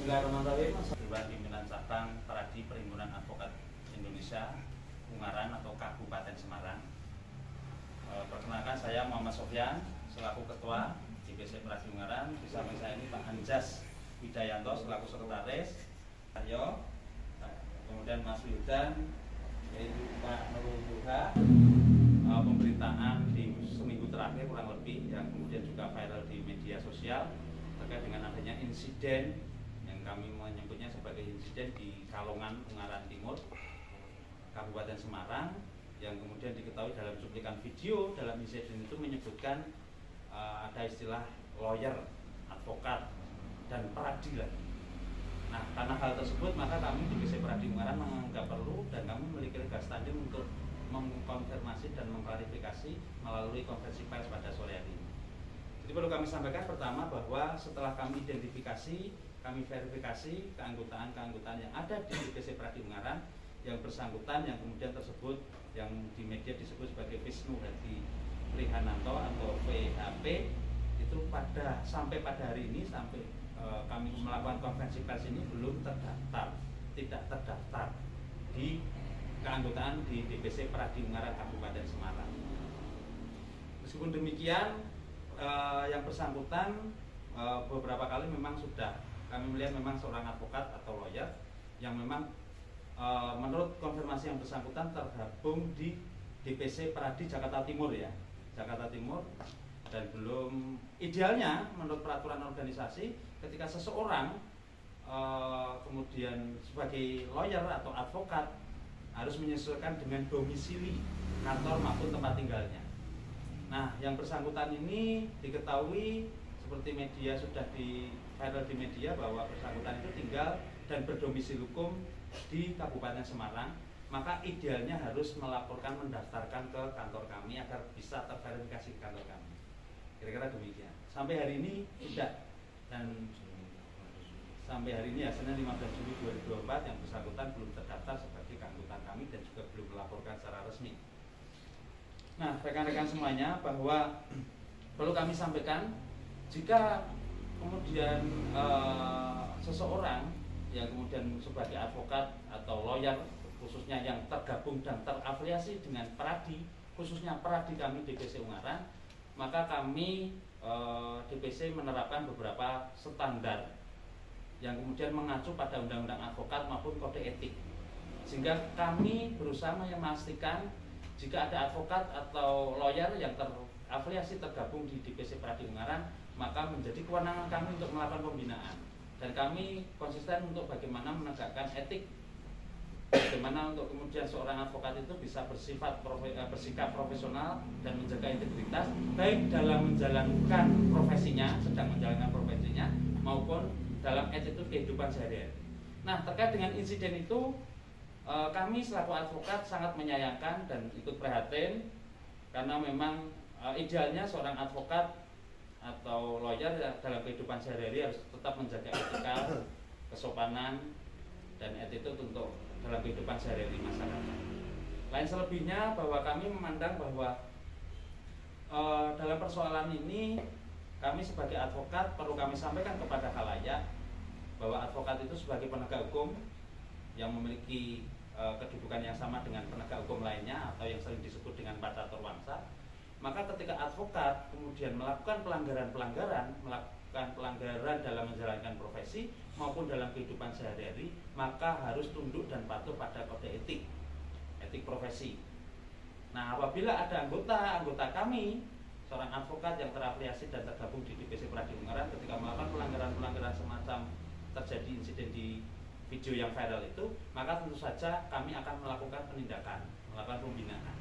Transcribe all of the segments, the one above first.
Bismillahirrahmanirrahim. Dewan Pimpinan Cabang Peradi Perhimpunan Advokat Indonesia Ungaran atau Kabupaten Semarang. Perkenalkan, saya Muhammad Sofyan selaku Ketua DPC Peradi Ungaran. Di samping saya ini Pak Anjas Widayanto selaku Sekretaris, Ayo, kemudian Mas Wildan, yaitu Pak Nurul Burha. Pemberitaan di seminggu terakhir kurang lebih yang kemudian juga viral di media sosial terkait dengan adanya insiden yang kami menyebutnya sebagai insiden di Kalongan, Ungaran Timur, Kabupaten Semarang, yang kemudian diketahui dalam cuplikan video dalam insiden itu menyebutkan ada istilah lawyer, advokat, dan peradilan. Nah, karena hal tersebut maka kami di DPC Peradi Ungaran menganggap perlu dan kami memiliki legal standing untuk mengkonfirmasi dan mengklarifikasi melalui konferensi pers pada sore hari ini. Jadi perlu kami sampaikan pertama bahwa setelah kami identifikasi, kami verifikasi keanggotaan yang ada di DPC Peradi Ungaran yang bersangkutan, yang kemudian tersebut yang di media disebut sebagai Wisnu Hadi Prihananto atau VHP, itu sampai pada hari ini, sampai kami melakukan konferensi pers ini belum terdaftar, tidak terdaftar di keanggotaan di DPC Peradi Ungaran Kabupaten Semarang. Meskipun demikian, yang bersangkutan beberapa kali memang sudah kami melihat memang seorang advokat atau lawyer yang memang menurut konfirmasi yang bersangkutan tergabung di DPC Peradi Jakarta Timur ya, Jakarta Timur, dan belum idealnya menurut peraturan organisasi ketika seseorang kemudian sebagai lawyer atau advokat harus menyesuaikan dengan domisili kantor maupun tempat tinggalnya. Nah, yang bersangkutan ini diketahui seperti media sudah di viral di media bahwa bersangkutan itu tinggal dan berdomisili hukum di Kabupaten Semarang, maka idealnya harus melaporkan, mendaftarkan ke kantor kami agar bisa terverifikasi ke kantor kami. Kira-kira demikian. Sampai hari ini tidak, dan sampai hari ini ya Senin 15 Juli 2024 yang bersangkutan belum terdaftar sebagai keanggotaan kami dan juga belum melaporkan secara resmi. Nah, rekan-rekan semuanya, bahwa perlu kami sampaikan jika kemudian seseorang yang kemudian sebagai advokat atau lawyer khususnya yang tergabung dan terafiliasi dengan Peradi, khususnya Peradi kami DPC Ungaran, maka kami DPC menerapkan beberapa standar yang kemudian mengacu pada undang-undang advokat maupun kode etik, sehingga kami berusaha memastikan jika ada advokat atau lawyer yang terafiliasi tergabung di DPC Peradi Ungaran, maka menjadi kewenangan kami untuk melakukan pembinaan, dan kami konsisten untuk bagaimana menegakkan etik, bagaimana untuk kemudian seorang advokat itu bisa bersikap profesional dan menjaga integritas baik dalam menjalankan profesinya, sedang menjalankan profesinya, maupun dalam attitude kehidupan sehari-hari. Nah, terkait dengan insiden itu, kami selaku advokat sangat menyayangkan dan ikut prihatin, karena memang idealnya seorang advokat atau lawyer dalam kehidupan sehari-hari harus tetap menjaga etika, kesopanan, dan attitude untuk dalam kehidupan sehari-hari masyarakat. Lain selebihnya, bahwa kami memandang bahwa dalam persoalan ini kami sebagai advokat perlu kami sampaikan kepada khalayak bahwa advokat itu sebagai penegak hukum yang memiliki kedudukan yang sama dengan penegak hukum lainnya atau yang sering disebut dengan padatur wangsa. Maka ketika advokat kemudian melakukan pelanggaran dalam menjalankan profesi maupun dalam kehidupan sehari-hari, maka harus tunduk dan patuh pada kode etik profesi. Nah, apabila ada anggota kami, seorang advokat yang terafiliasi dan tergabung di DPC Peradi Ungaran, ketika melakukan pelanggaran semacam terjadi insiden di video yang viral itu, maka tentu saja kami akan melakukan penindakan, melakukan pembinaan.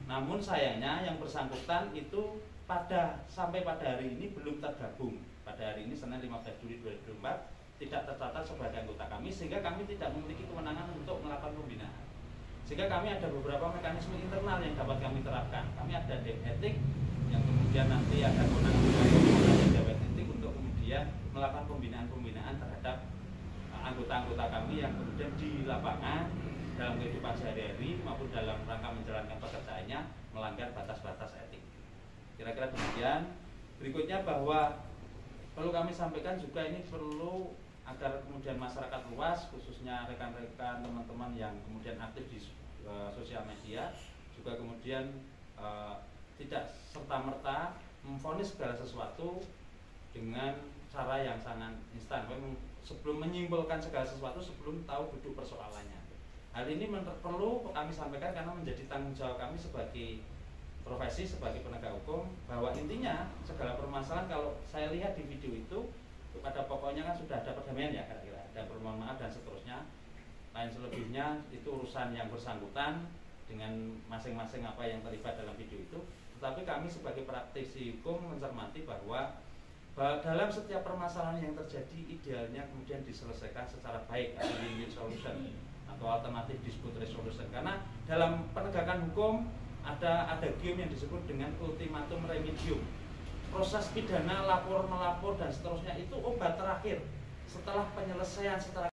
Namun sayangnya yang bersangkutan itu sampai pada hari ini belum tergabung. Pada hari ini Senin 15 Juli 2024 tidak tercatat sebagai anggota kami, sehingga kami tidak memiliki kewenangan untuk melakukan pembinaan. Sehingga kami ada beberapa mekanisme internal yang dapat kami terapkan. Kami ada dewan etik yang kemudian nanti ada kewenangan dari dewan etik untuk kemudian melakukan pembinaan terhadap anggota-anggota kami yang kemudian di lapangan dalam kehidupan sehari-hari maupun dalam rangka menjalankan pekerjaannya melanggar batas-batas etik. Kira-kira demikian. Berikutnya, bahwa perlu kami sampaikan juga, ini perlu agar kemudian masyarakat luas, khususnya rekan-rekan teman-teman yang kemudian aktif di sosial media, juga kemudian tidak serta-merta memvonis segala sesuatu dengan cara yang sangat instan. Sebelum menyimpulkan segala sesuatu, sebelum tahu duduk persoalannya. Hal ini perlu kami sampaikan karena menjadi tanggung jawab kami sebagai profesi, sebagai penegak hukum, bahwa intinya segala permasalahan, kalau saya lihat di video itu, pada pokoknya kan sudah ada perdamaian ya, kira-kira ada permohonan maaf dan seterusnya. Lain selebihnya itu urusan yang bersangkutan dengan masing-masing apa yang terlibat dalam video itu. Tetapi kami sebagai praktisi hukum mencermati bahwa dalam setiap permasalahan yang terjadi, idealnya kemudian diselesaikan secara baik atau win-win solution atau alternatif dispute resolution. Karena dalam penegakan hukum ada game yang disebut dengan ultimatum remedium. Proses pidana, lapor melapor dan seterusnya itu obat terakhir. Setelah penyelesaian secara